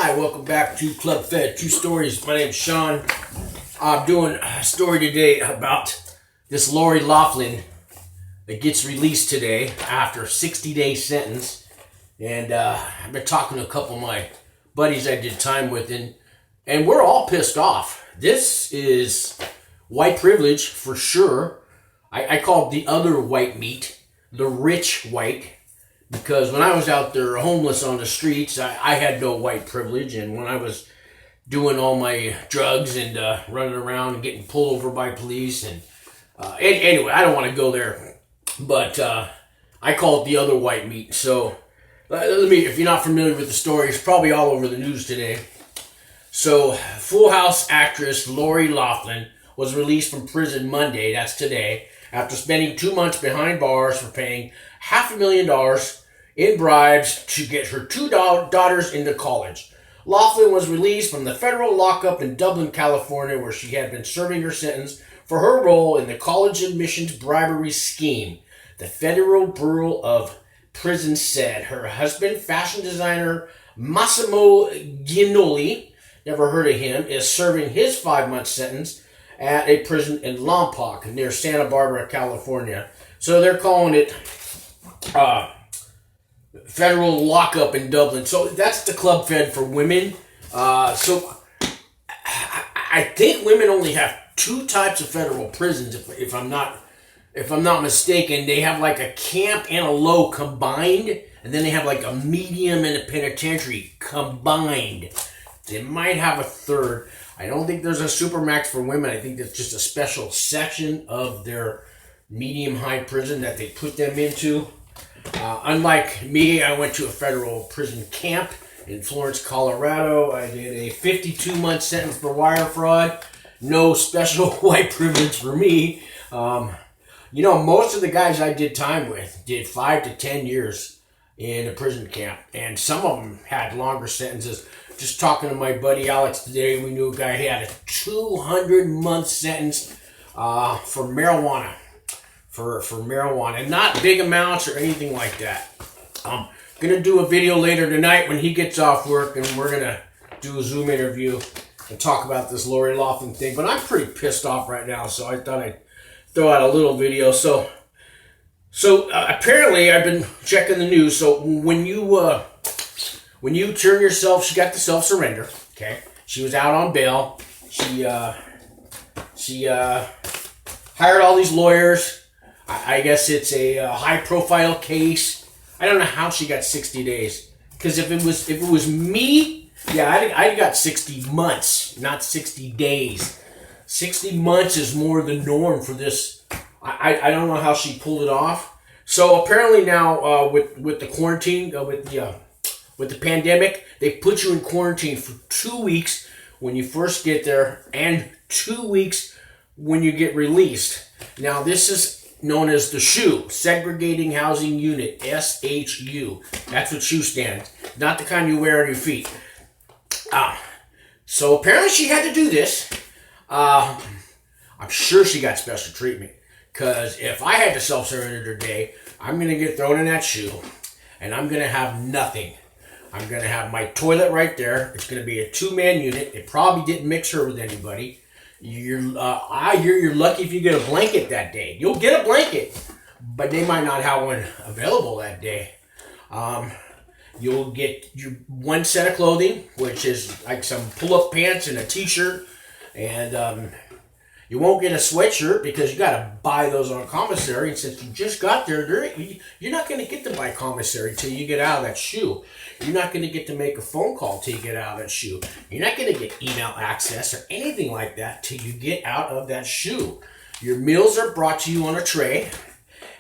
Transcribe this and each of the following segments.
Hi, welcome back to Club Fed True Stories. My name's Sean. I'm doing a story today about this Lori Loughlin that gets released today after a 60-day sentence. And I've been talking to a couple of my buddies I did time with, and we're all pissed off. This is white privilege for sure. I call it the other white meat, the rich white. Because when I was out there homeless on the streets, I had no white privilege. And when I was doing all my drugs and running around and getting pulled over by police. And anyway, I don't want to go there. But I call it the other white meat. So let me, if you're not familiar with the story, it's probably all over the news today. So Full House actress Lori Loughlin was released from prison Monday, that's today, after spending 2 months behind bars for paying $500,000 in bribes to get her two daughters into college. Loughlin was released from the federal lockup in Dublin, California, where she had been serving her sentence for her role in the college admissions bribery scheme. The Federal Bureau of Prisons said her husband, fashion designer Massimo Giannoli, never heard of him, is serving his 5-month sentence at a prison in Lompoc near Santa Barbara, California. So they're calling it federal lockup in Dublin. So that's the Club Fed for women. So I think women only have 2 types of federal prisons, if I'm not mistaken. They have like a camp and a low combined, and then they have like a medium and a penitentiary combined. They might have a third. I don't think there's a supermax for women. I think that's just a special section of their medium-high prison that they put them into. Unlike me, I went to a federal prison camp in Florence, Colorado. I did a 52-month sentence for wire fraud. No special white privilege for me. Most of the guys I did time with did 5 to 10 years in a prison camp, and some of them had longer sentences. Just talking to my buddy Alex today, we knew a guy who had a 200-month sentence for marijuana. For marijuana, and not big amounts or anything like that. I'm gonna do a video later tonight when he gets off work, and we're gonna do a Zoom interview and talk about this Lori Loughlin thing. But I'm pretty pissed off right now, so I thought I'd throw out a little video. So apparently I've been checking the news. So when you turn yourself, she got the self-surrender. Okay, she was out on bail. She hired all these lawyers. I guess it's a high-profile case. I don't know how she got 60 days. Because if it was me, yeah, I got 60 months, not 60 days. 60 months is more the norm for this. I don't know how she pulled it off. So apparently now with the quarantine, with the pandemic, they put you in quarantine for 2 weeks when you first get there and 2 weeks when you get released. Now this is known as the SHU, Segregating Housing Unit, SHU. That's what SHU stands. Not the kind you wear on your feet. So apparently she had to do this. I'm sure she got special treatment. Because if I had to self-surrender today, I'm going to get thrown in that SHU. And I'm going to have nothing. I'm going to have my toilet right there. It's going to be a 2-man unit. It probably didn't mix her with anybody. I hear you're lucky if you get a blanket that day. You'll get a blanket, but they might not have one available that day. You'll get your 1 set of clothing, which is like some pull-up pants and a t-shirt, and you won't get a sweatshirt because you got to buy those on commissary. And since you just got there, you're not going to get to buy commissary till you get out of that SHU. You're not going to get to make a phone call till you get out of that SHU. You're not going to get email access or anything like that till you get out of that SHU. Your meals are brought to you on a tray.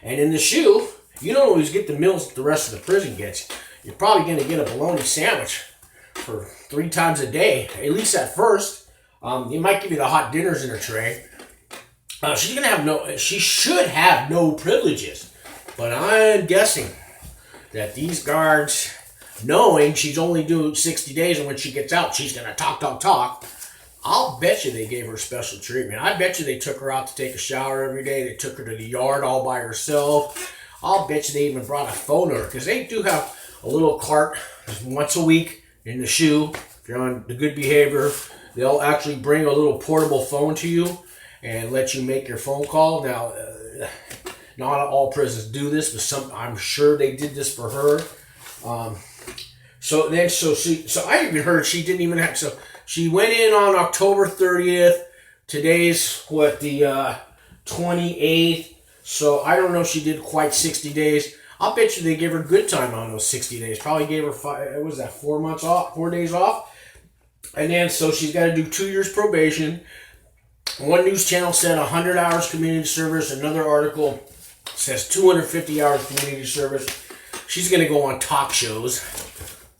And in the SHU, you don't always get the meals that the rest of the prison gets. You're probably going to get a bologna sandwich for 3 times a day, at least at first. They might give you the hot dinners in her tray. She should have no privileges. But I'm guessing that these guards, knowing she's only doing 60 days, and when she gets out, she's going to talk. I'll bet you they gave her special treatment. I bet you they took her out to take a shower every day. They took her to the yard all by herself. I'll bet you they even brought a phone to her, because they do have a little cart once a week in the SHU If you're on the good behavior, they'll actually bring a little portable phone to you and let you make your phone call. Now, not all prisons do this, but some, I'm sure they did this for her. So I even heard she didn't even have, so she went in on October 30th. Today's what, the 28th. So I don't know if she did quite 60 days. I'll bet you they gave her good time on those 60 days. Probably gave her 4 days off. And then, so she's got to do 2 years probation. One news channel said 100 hours community service. Another article says 250 hours community service. She's going to go on talk shows,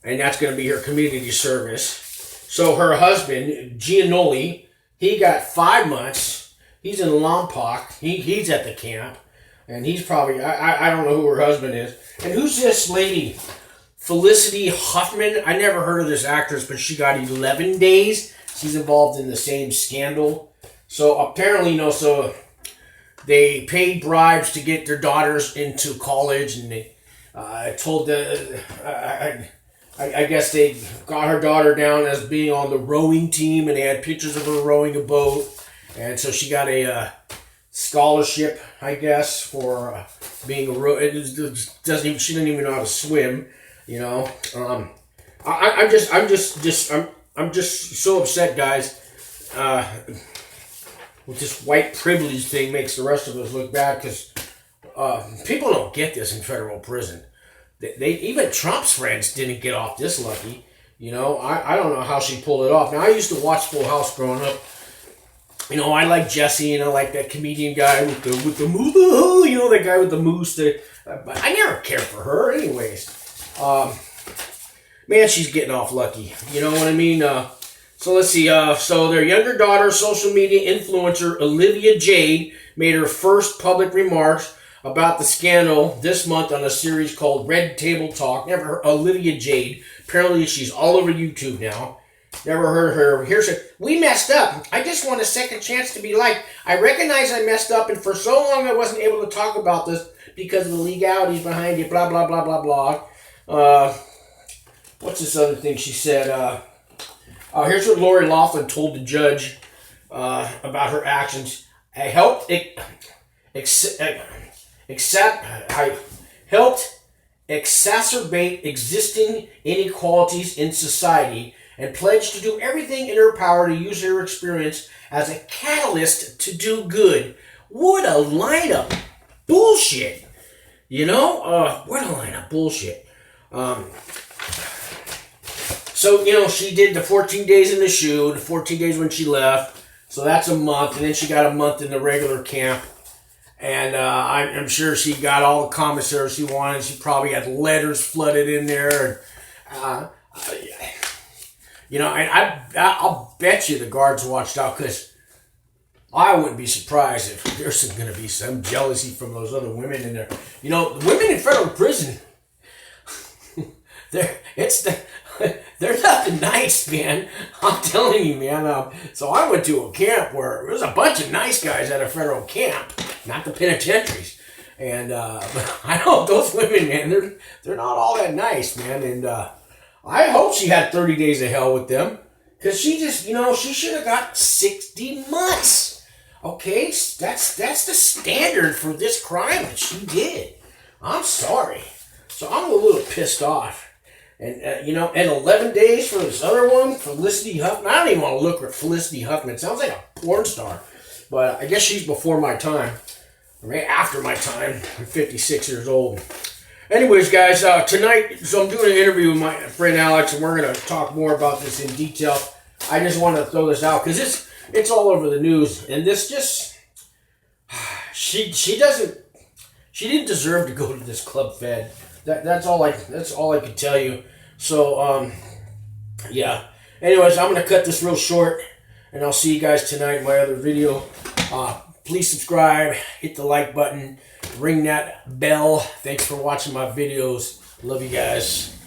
and that's going to be her community service. So her husband, Giannoli, he got 5 months. He's in Lompoc. He's at the camp. And he's probably, I don't know who her husband is. And who's this lady? Felicity Huffman. I never heard of this actress, but she got 11 days. She's involved in the same scandal. So apparently, so they paid bribes to get their daughters into college, and they told I guess they got her daughter down as being on the rowing team, and they had pictures of her rowing a boat. And so she got a scholarship, I guess, for being a row. She doesn't even know how to swim, I'm just so upset, guys. With this white privilege thing makes the rest of us look bad, because people don't get this in federal prison. They even Trump's friends didn't get off this lucky. I don't know how she pulled it off. Now, I used to watch Full House growing up. I like Jesse, and I like that comedian guy with the moose, that guy with the moose. But I never cared for her anyways. Man, she's getting off lucky. You know what I mean? So let's see. So their younger daughter, social media influencer Olivia Jade, made her first public remarks about the scandal this month on a series called Red Table Talk. Never heard Olivia Jade. Apparently, she's all over YouTube now. Never heard her. Here's her. We messed up. I just want a second chance to be liked. I recognize I messed up, and for so long I wasn't able to talk about this because of the legalities behind it. Blah, blah, blah, blah, blah. What's this other thing she said? Here's what Lori Loughlin told the judge about her actions. I helped exacerbate existing inequalities in society, and pledged to do everything in her power to use her experience as a catalyst to do good. What a line of bullshit. What a line of bullshit. So, she did the 14 days in the SHU, the 14 days when she left. So that's a month. And then she got a month in the regular camp. And I'm sure she got all the commissaries she wanted. She probably had letters flooded in there. I'll bet you the guards watched out, because I wouldn't be surprised if there's going to be some jealousy from those other women in there. The women in federal prison, they're nothing nice, man. I'm telling you, man. So I went to a camp where there was a bunch of nice guys at a federal camp, not the penitentiaries. And I know those women, man, they're not all that nice, man. And I hope she had 30 days of hell with them, because she just, she should have got 60 months. Okay, that's the standard for this crime that she did. I'm sorry. So I'm a little pissed off. And, and 11 days for this other one, Felicity Huffman. I don't even want to look at Felicity Huffman. It sounds like a porn star. But I guess she's before my time. Or after my time. I'm 56 years old. Anyways, guys, tonight, so I'm doing an interview with my friend Alex, and we're going to talk more about this in detail. I just want to throw this out, because it's all over the news. And this just, she didn't deserve to go to this Club Fed. That's all I can tell you. So, yeah. Anyways, I'm going to cut this real short, and I'll see you guys tonight in my other video. Please subscribe, hit the like button, ring that bell. Thanks for watching my videos. Love you guys.